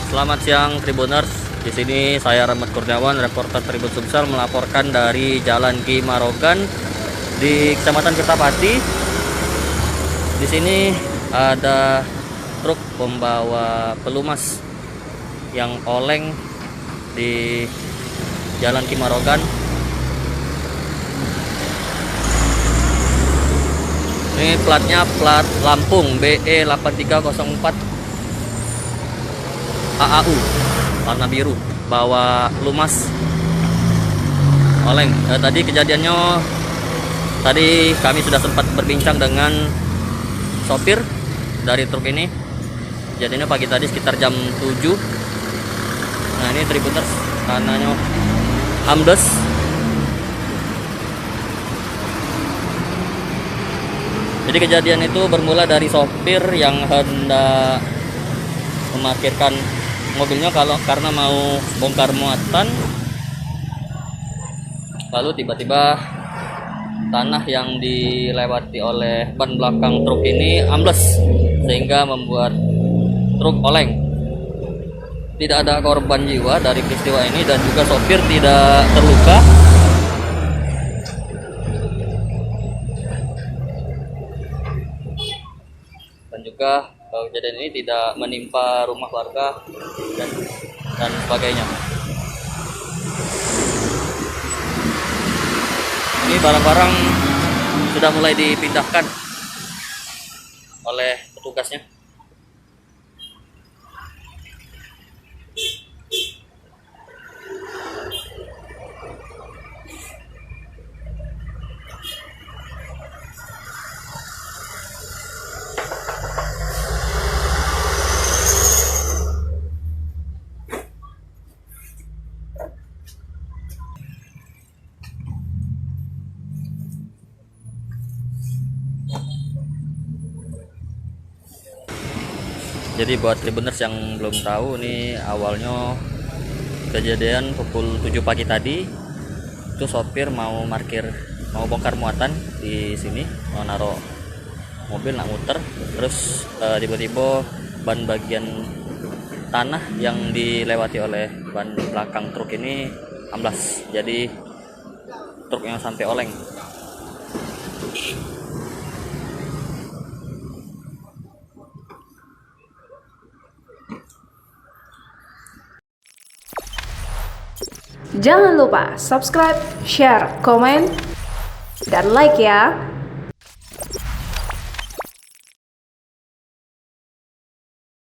Selamat siang Tribuners. Di sini saya Rahmat Kurniawan, reporter Tribun Sumsel melaporkan dari Jalan Ki Marogan di Kecamatan Kertapati. Di sini ada truk pembawa pelumas yang oleng di Jalan Ki Marogan. Ini platnya plat Lampung BE8304 AAU warna biru, bawa lumas oleng. Tadi kejadiannya, tadi kami sudah sempat berbincang dengan sopir dari truk ini. Kejadiannya pagi tadi sekitar jam 7. Nah ini Tribuners, kanannya ambles. Jadi kejadian itu bermula dari sopir yang hendak memarkirkan mobilnya karena mau bongkar muatan, lalu tiba-tiba tanah yang dilewati oleh ban belakang truk ini ambles sehingga membuat truk oleng. Tidak ada korban jiwa dari peristiwa ini dan juga sopir tidak terluka. Dan juga kejadian ini tidak menimpa rumah warga dan sebagainya. Ini barang-barang sudah mulai dipindahkan oleh petugasnya. Jadi buat Tribuners yang belum tahu, ini awalnya kejadian pukul 7 pagi tadi. Itu sopir mau bongkar muatan di sini, mau naruh mobil nak muter, terus tiba-tiba ban bagian tanah yang dilewati oleh ban belakang truk ini amblas. Jadi truknya sampai oleng. Jangan lupa subscribe, share, komen, dan like ya.